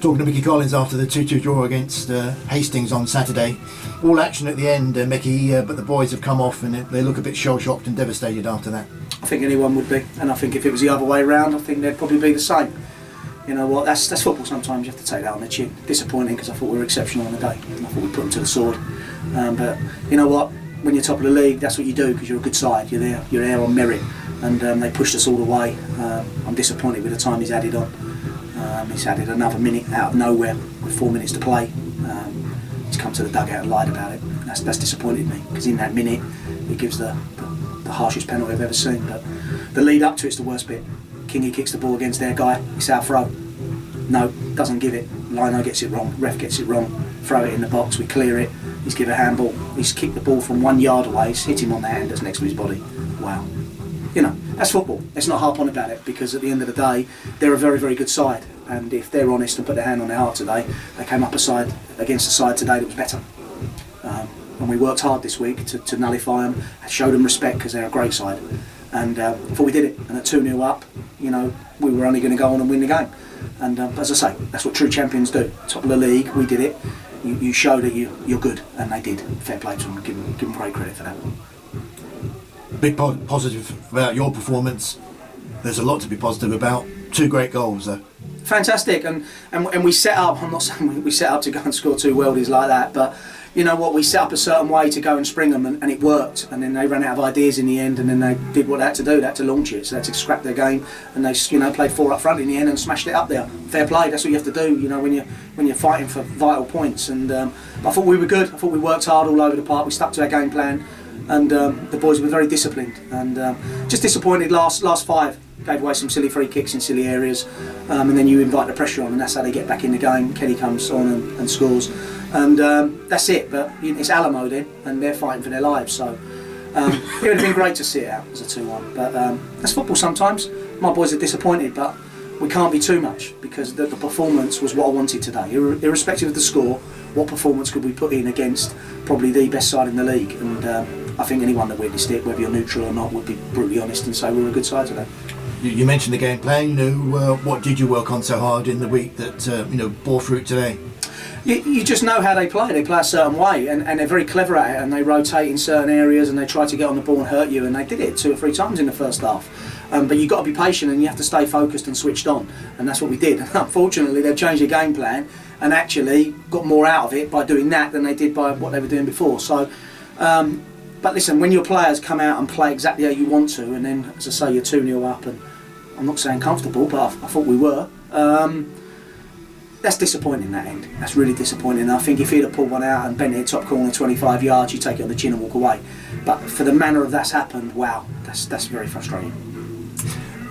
Talking to Micky Collins after the 2-2 draw against Hastings on Saturday. All action at the end, Micky, but the boys have come off and they look a bit shell-shocked and devastated after that. I think anyone would be, and I think if it was the other way around, I think they'd probably be the same. You know what, that's football sometimes, you have to take that on the chin. Disappointing because I thought we were exceptional on the day, and I thought we put them to the sword. But you know what, when you're top of the league, that's what you do because you're a good side, you're there on merit, and they pushed us all the way. I'm disappointed with the time he's added on. He's added another minute out of nowhere with 4 minutes to play. He's come to the dugout and lied about it. That's disappointed me because in that minute he gives the harshest penalty I've ever seen. But the lead up to it's the worst bit. Kingy kicks the ball against their guy, it's our throw. No, doesn't give it. Lino gets it wrong, ref gets it wrong, throw it in the box, we clear it, he's given a handball, he's kicked the ball from 1 yard away, he's hit him on the hand that's next to his body. Wow. You know, that's football. Let's not harp on about it because at the end of the day, they're a very, very good side. And if they're honest and put their hand on their heart today, they came up against a side today that was better. And we worked hard this week to nullify them, show them respect because they're a great side. And I thought we did it. And at 2-0 up, you know, we were only going to go on and win the game. And as I say, that's what true champions do. Top of the league, we did it. You show that you're good, and they did. Fair play to them. Give them great credit for that. Big positive about your performance. There's a lot to be positive about. 2 great goals though. Fantastic, and we set up. I'm not saying we set up to go and score 2 worldies like that, but you know what, we set up a certain way to go and spring them, and it worked. And then they ran out of ideas in the end, and then they did what they had to do. They had to launch it, so they had to scrap their game, and they played 4 up front in the end and smashed it up there. Fair play. That's what you have to do. You know, when you're fighting for vital points. And I thought we were good. I thought we worked hard all over the park. We stuck to our game plan, and the boys were very disciplined. And just disappointed last 5. Gave away some silly free kicks in silly areas, and then you invite the pressure on, and that's how they get back in the game. Kenny comes on and scores, and that's it. But it's Alamo then, and they're fighting for their lives. So it would have been great to see it out as a 2-1. But that's football sometimes. My boys are disappointed, but we can't be too much because the performance was what I wanted today. Irrespective of the score, what performance could we put in against probably the best side in the league? And I think anyone that witnessed it, whether you're neutral or not, would be brutally honest and say we were a good side today. You mentioned the game plan. You know, what did you work on so hard in the week that bore fruit today? You just know how they play. They play a certain way, and they're very clever at it. And they rotate in certain areas, and they try to get on the ball and hurt you. And they did it 2 or 3 times in the first half. But you've got to be patient, and you have to stay focused and switched on. And that's what we did. Unfortunately, they've changed their game plan and actually got more out of it by doing that than they did by what they were doing before. So. But listen, when your players come out and play exactly how you want to, and then, as I say, you're 2-0 up, and I'm not saying comfortable, but I thought we were. That's disappointing, that end. That's really disappointing. I think if he'd have pulled one out and bent it top corner 25 yards, you take it on the chin and walk away. But for the manner of that's happened, wow, that's very frustrating.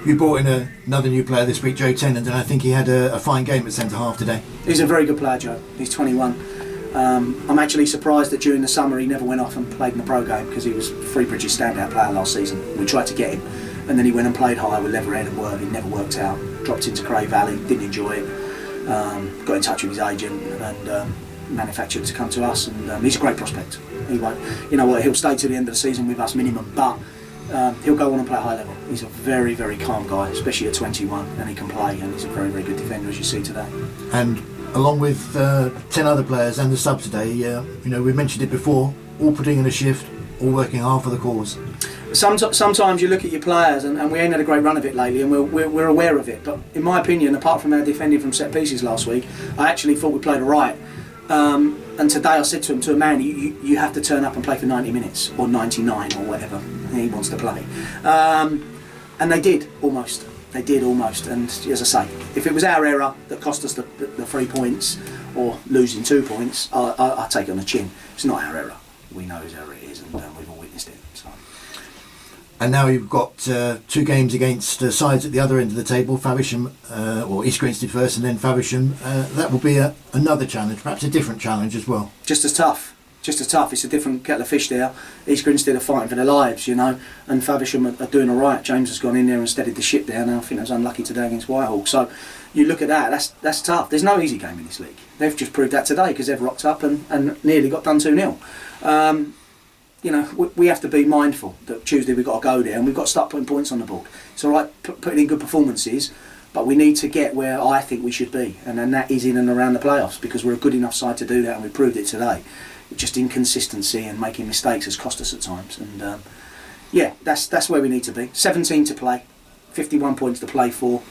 You brought in another new player this week, Joe Tennant, and I think he had a fine game at centre half today. He's a very good player, Joe. He's 21. I'm actually surprised that during the summer he never went off and played in the pro game because he was Freebridge's standout player last season. We tried to get him, and then he went and played high with Leatherhead and Worthing. Never worked out. Dropped into Cray Valley, didn't enjoy it. Got in touch with his agent and manufactured to come to us. And he's a great prospect. He won't, you know what? He'll stay to the end of the season with us minimum, but he'll go on and play at high level. He's a very, very calm guy, especially at 21, and he can play. And he's a very, very good defender, as you see today. And along with 10 other players and the sub today, we've mentioned it before, all putting in a shift, all working hard for the cause. Sometimes you look at your players, and we ain't had a great run of it lately, and we're aware of it. But in my opinion, apart from our defending from set pieces last week, I actually thought we played all right. And today I said to him, to a man, you have to turn up and play for 90 minutes, or 99, or whatever he wants to play. And they did, almost. They did almost, and as I say, if it was our error that cost us the 3 points or losing 2 points, I'll take it on the chin. It's not our error. We know whose error it is, and we've all witnessed it. So. And now you've got 2 games against sides at the other end of the table, Faversham, or East Grinstead first, and then Faversham. That will be another challenge, perhaps a different challenge as well. Just as tough. It's a different kettle of fish there. East Grinstead are fighting for their lives, and Faversham are doing all right. James has gone in there and steadied the ship there, and I think I was unlucky today against Whitehall. So you look at that, that's tough. There's no easy game in this league. They've just proved that today because they've rocked up and nearly got done 2-0. We have to be mindful that Tuesday we've got to go there and we've got to start putting points on the board. It's all right putting in good performances, But we need to get where I think we should be, and then that is in and around the playoffs, because we're a good enough side to do that, and we proved it today. Just inconsistency and making mistakes has cost us at times, and yeah, that's where we need to be. 17 to play, 51 points to play for.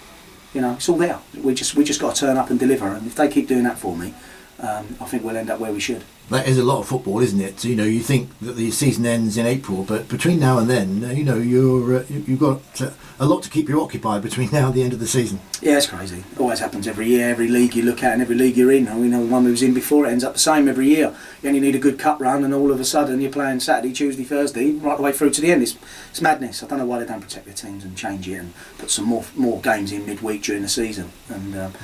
You know, it's all there. We just got to turn up and deliver, and if they keep doing that for me, I think we'll end up where we should. That is a lot of football, isn't it? So, you know, you think that the season ends in April, but between now and then, you know, you've got a lot to keep you occupied between now and the end of the season. Yeah, it's crazy. It always happens every year. Every league you look at and every league you're in, you know, the one we was in before, it ends up the same every year. You only need a good cup run, and all of a sudden you're playing Saturday, Tuesday, Thursday, right the way through to the end. It's madness. I don't know why they don't protect their teams and change it and put some more games in midweek during the season. And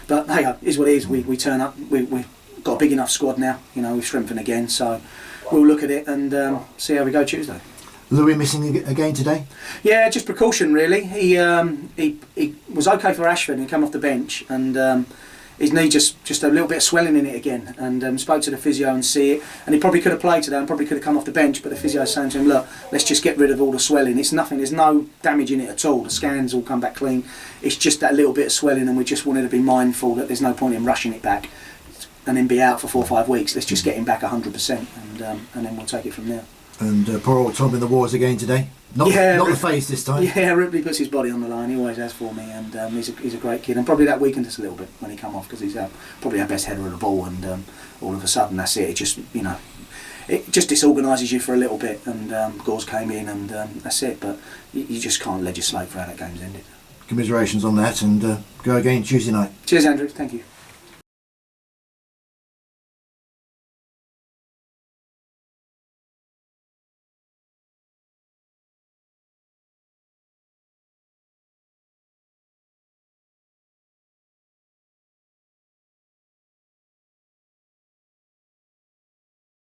but hey, it is what it is. We turn up. We've got a big enough squad now. You know, we've strengthened again, so we'll look at it and see how we go Tuesday. Louis missing again today? Yeah, just precaution really. He was okay for Ashford and he came off the bench, and his knee just a little bit of swelling in it again, and spoke to the physio and see it, and he probably could have played today and probably could have come off the bench, but the physio is saying to him, look, let's just get rid of all the swelling. It's nothing, there's no damage in it at all, the scans all come back clean, it's just that little bit of swelling, and we just wanted to be mindful that there's no point in rushing it back and then be out for 4 or 5 weeks. Let's just get him back 100%, and then we'll take it from there. And poor old Tom in the wars again today. Not the face this time. Yeah, Ripley puts his body on the line. He always has for me, and he's a great kid. And probably that weakened us a little bit when he come off, because he's probably our best header of the ball. And all of a sudden, that's it. It just, you know, it just disorganises you for a little bit. And Gores came in, and that's it. But you just can't legislate for how that game's ended. Commiserations on that, and go again Tuesday night. Cheers, Andrew. Thank you.